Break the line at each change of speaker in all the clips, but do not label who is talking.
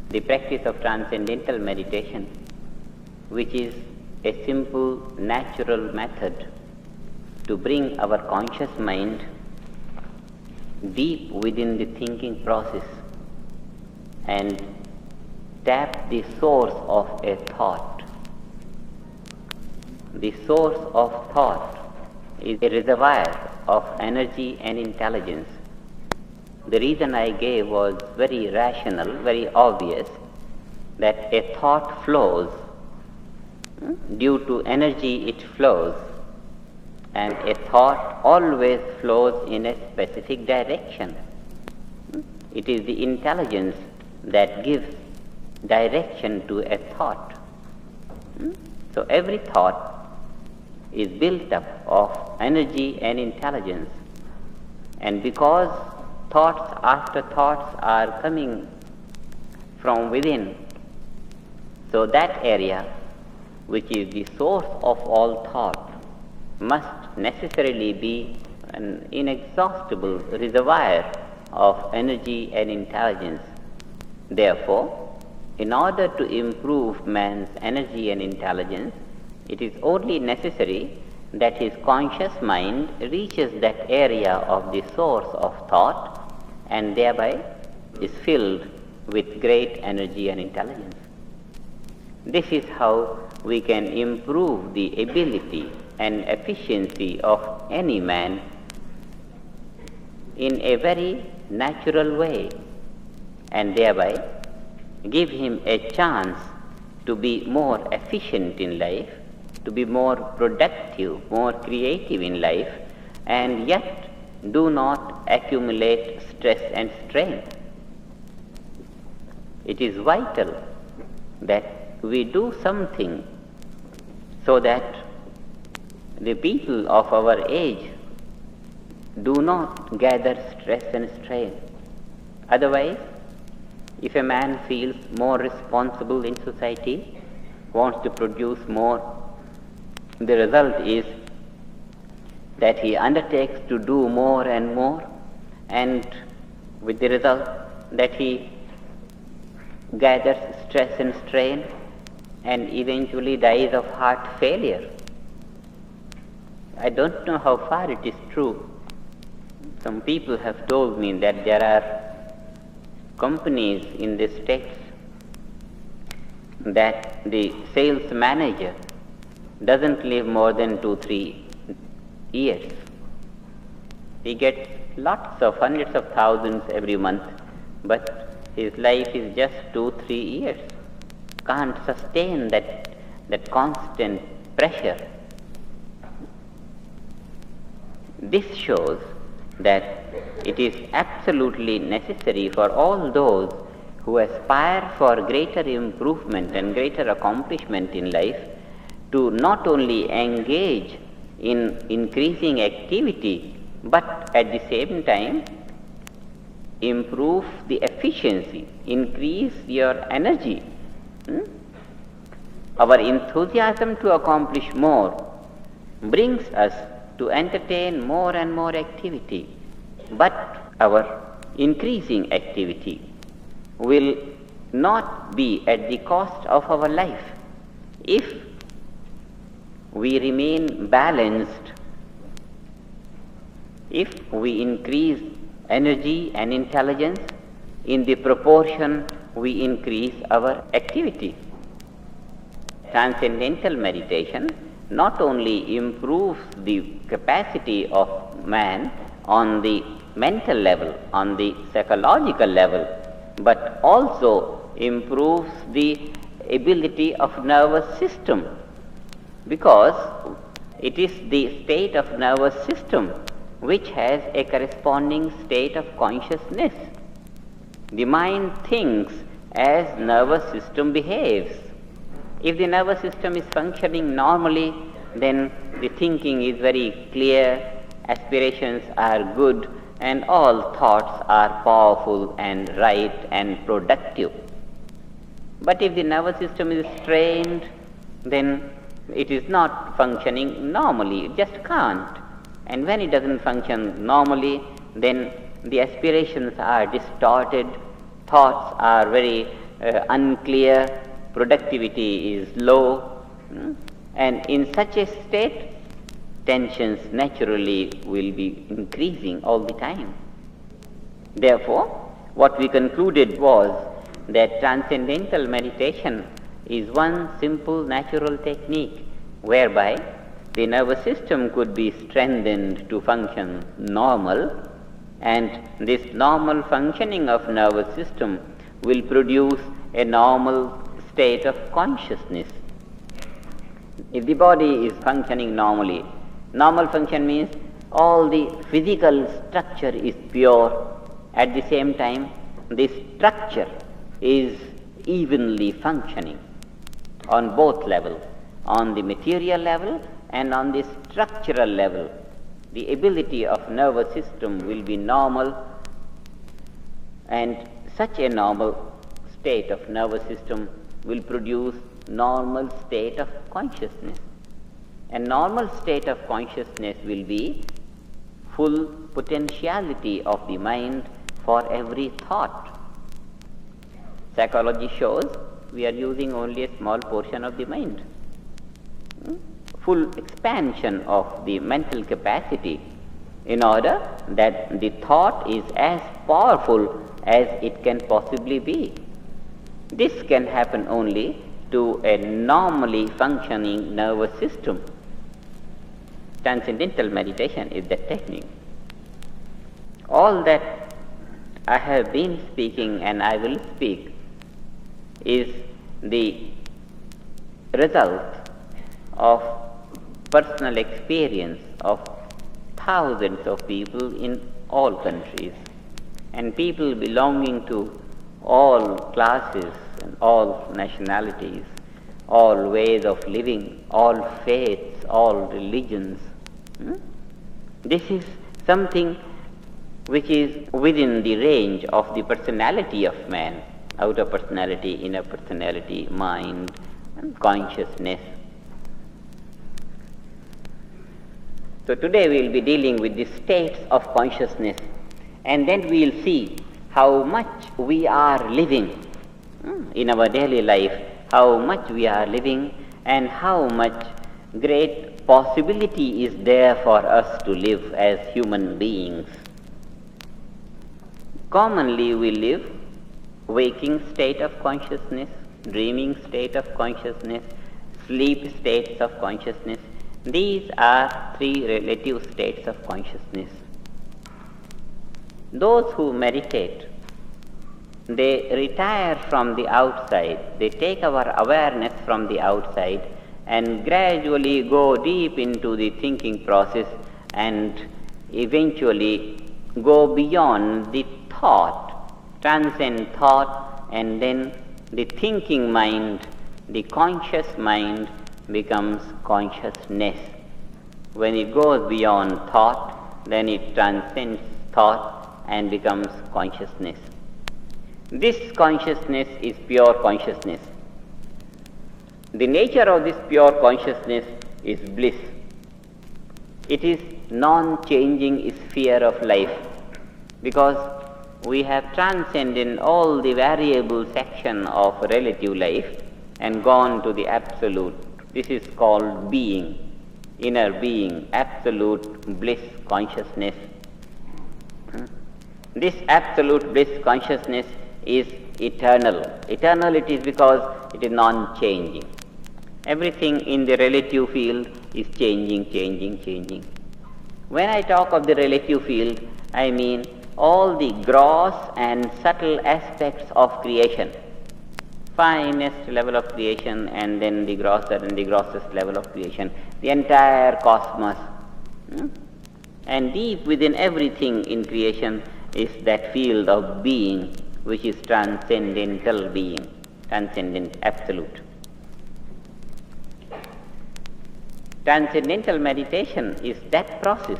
the practice of transcendental meditation, which is a simple, natural method to bring our conscious mind deep within the thinking process and tap the source of a thought. The source of thought is a reservoir of energy and intelligence. The reason I gave was very rational, very obvious, that a thought flows. Due to energy it flows, and a thought always flows in a specific direction. It is the intelligence that gives direction to a thought. So every thought is built up of energy and intelligence, and because thoughts after thoughts are coming from within, so that area which is the source of all thought must necessarily be an inexhaustible reservoir of energy and intelligence. Therefore, in order to improve man's energy and intelligence, it is only necessary that his conscious mind reaches that area of the source of thought and thereby is filled with great energy and intelligence. This is how we can improve the ability and efficiency of any man in a very natural way, and thereby give him a chance to be more efficient in life, to be more productive, more creative in life, and yet do not accumulate stress and strain. It is vital that we do something so that the people of our age do not gather stress and strain. Otherwise, if a man feels more responsible in society, wants to produce more, the result is that he undertakes to do more and more, and with the result that he gathers stress and strain and eventually dies of heart failure. I don't know how far it is true. Some people have told me that there are companies in the States that the sales manager doesn't live more than 2-3 years. He gets lots of hundreds of thousands every month, but his life is just 2-3 years. Can't sustain that constant pressure. This shows that it is absolutely necessary for all those who aspire for greater improvement and greater accomplishment in life to not only engage in increasing activity, but at the same time improve the efficiency, increase your energy. Our enthusiasm to accomplish more brings us to entertain more and more activity, but our increasing activity will not be at the cost of our life if we remain balanced, if we increase energy and intelligence in the proportion we increase our activity. Transcendental meditation not only improves the capacity of man on the mental level, on the psychological level, but also improves the ability of nervous system, because it is the state of nervous system which has a corresponding state of consciousness. The mind thinks as nervous system behaves. If the nervous system is functioning normally, then the thinking is very clear, aspirations are good, and all thoughts are powerful and right and productive. But if the nervous system is strained, then it is not functioning normally, it just can't. And when it doesn't function normally, then the aspirations are distorted, thoughts are very unclear, productivity is low, and in such a state, tensions naturally will be increasing all the time. Therefore, what we concluded was that transcendental meditation is one simple natural technique whereby the nervous system could be strengthened to function normal, and this normal functioning of nervous system will produce a normal state of consciousness. If the body is functioning normally, normal function means all the physical structure is pure. At the same time, the structure is evenly functioning on both levels, on the material level and on the structural level. The ability of nervous system will be normal, and such a normal state of nervous system will produce normal state of consciousness. A normal state of consciousness will be full potentiality of the mind for every thought. Psychology shows we are using only a small portion of the mind. Full expansion of the mental capacity in order that the thought is as powerful as it can possibly be. This can happen only to a normally functioning nervous system. Transcendental meditation is that technique. All that I have been speaking and I will speak is the result of personal experience of thousands of people in all countries, and people belonging to all classes and all nationalities, all ways of living, all faiths, all religions. This is something which is within the range of the personality of man, outer personality, inner personality, mind, and consciousness. So today we will be dealing with the states of consciousness, and then we will see how much we are living in our daily life, how much we are living, and how much great possibility is there for us to live as human beings. Commonly we live waking state of consciousness, dreaming state of consciousness, sleep states of consciousness. These are three relative states of consciousness. Those who meditate, they retire from the outside, they take our awareness from the outside and gradually go deep into the thinking process and eventually go beyond the thought, transcend thought, and then the thinking mind, the conscious mind becomes consciousness. When it goes beyond thought, then it transcends thought and becomes consciousness. This consciousness is pure consciousness. The nature of this pure consciousness is bliss. It is non-changing sphere of life, because we have transcended all the variable section of relative life and gone to the absolute. This is called being, inner being, absolute bliss consciousness. This absolute bliss consciousness is eternal. Eternal it is because it is non-changing. Everything in the relative field is changing, changing, changing. When I talk of the relative field, I mean all the gross and subtle aspects of creation. Finest level of creation and then the grosser and the grossest level of creation. The entire cosmos. And deep within everything in creation is that field of being, which is transcendental being, transcendent absolute. Transcendental meditation is that process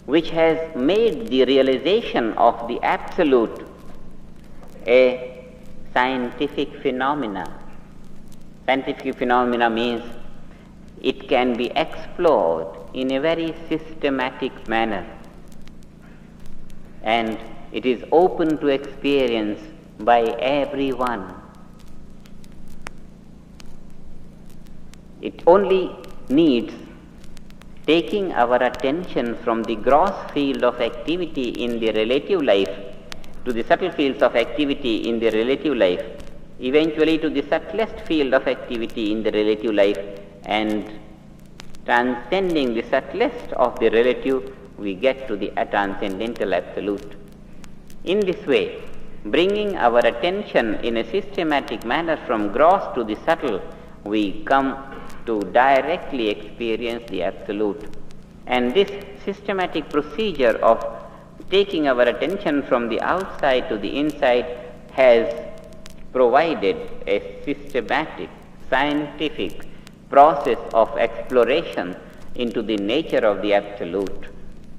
which has made the realization of the absolute a scientific phenomena. Scientific phenomena means it can be explored in a very systematic manner, and it is open to experience by everyone. It only needs taking our attention from the gross field of activity in the relative life to the subtle fields of activity in the relative life, eventually to the subtlest field of activity in the relative life, and transcending the subtlest of the relative, we get to the transcendental absolute. In this way, bringing our attention in a systematic manner from gross to the subtle, we come to directly experience the absolute. And this systematic procedure of taking our attention from the outside to the inside has provided a systematic, scientific process of exploration into the nature of the absolute.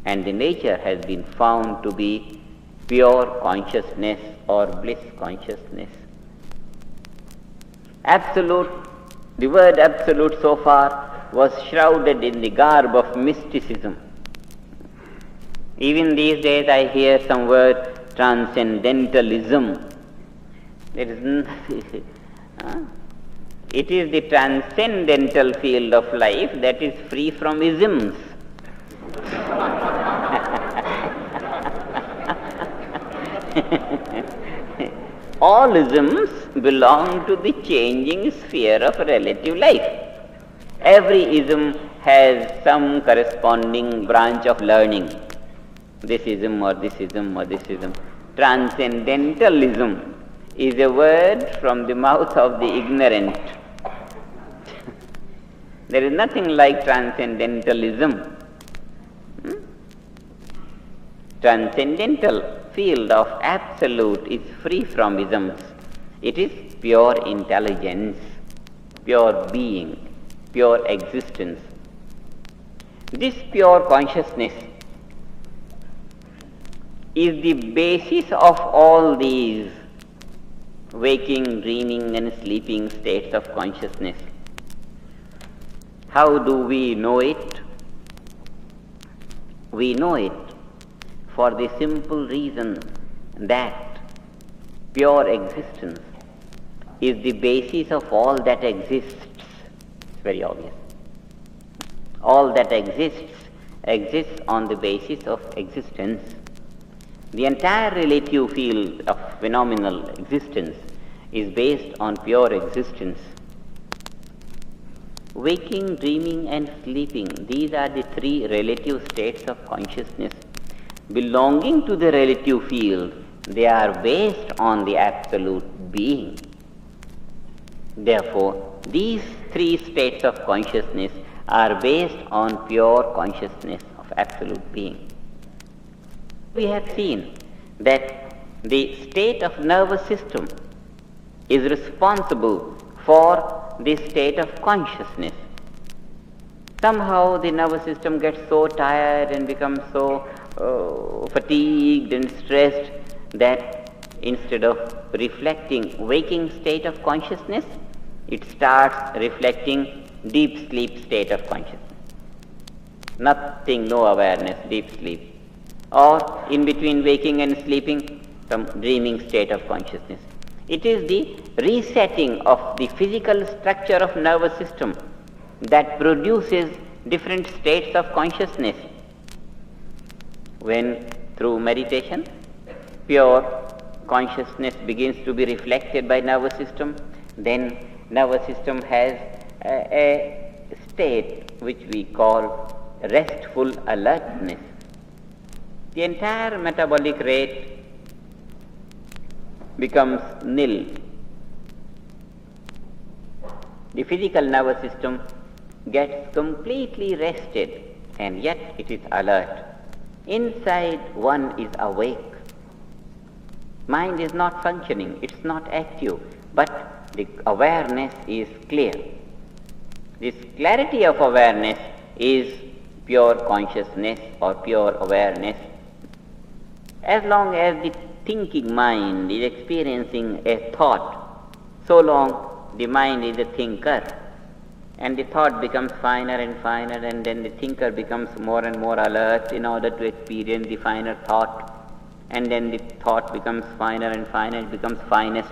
And the nature has been found to be pure consciousness or bliss consciousness. Absolute, the word absolute so far was shrouded in the garb of mysticism. Even these days I hear some word transcendentalism. There is nothing. It is the transcendental field of life that is free from isms. All isms belong to the changing sphere of relative life. Every ism has some corresponding branch of learning. This ism or this ism or this ism. Transcendentalism is a word from the mouth of the ignorant. There is nothing like transcendentalism. Transcendental field of absolute is free from isms. It is pure intelligence, pure being, pure existence. This pure consciousness is the basis of all these waking, dreaming and sleeping states of consciousness. How do we know it? We know it for the simple reason that pure existence is the basis of all that exists. It's very obvious. All that exists on the basis of existence. The entire relative field of phenomenal existence is based on pure existence. Waking, dreaming and sleeping, these are the three relative states of consciousness. Belonging to the relative field, they are based on the absolute being. Therefore, these three states of consciousness are based on pure consciousness of absolute being. We have seen that the state of nervous system is responsible for the state of consciousness. Somehow the nervous system gets so tired and becomes so fatigued and stressed that instead of reflecting waking state of consciousness, it starts reflecting deep sleep state of consciousness. Nothing, no awareness, deep sleep. Or in between waking and sleeping, some dreaming state of consciousness. It is the resetting of the physical structure of nervous system that produces different states of consciousness. When through meditation, pure consciousness begins to be reflected by nervous system, then nervous system has a state which we call restful alertness. The entire metabolic rate becomes nil. The physical nervous system gets completely rested, and yet it is alert. Inside one is awake. Mind is not functioning, it's not active, but the awareness is clear. This clarity of awareness is pure consciousness or pure awareness. As long as the thinking mind is experiencing a thought, so long the mind is a thinker, and the thought becomes finer and finer, and then the thinker becomes more and more alert in order to experience the finer thought. and then the thought becomes finer and finer, it becomes finest,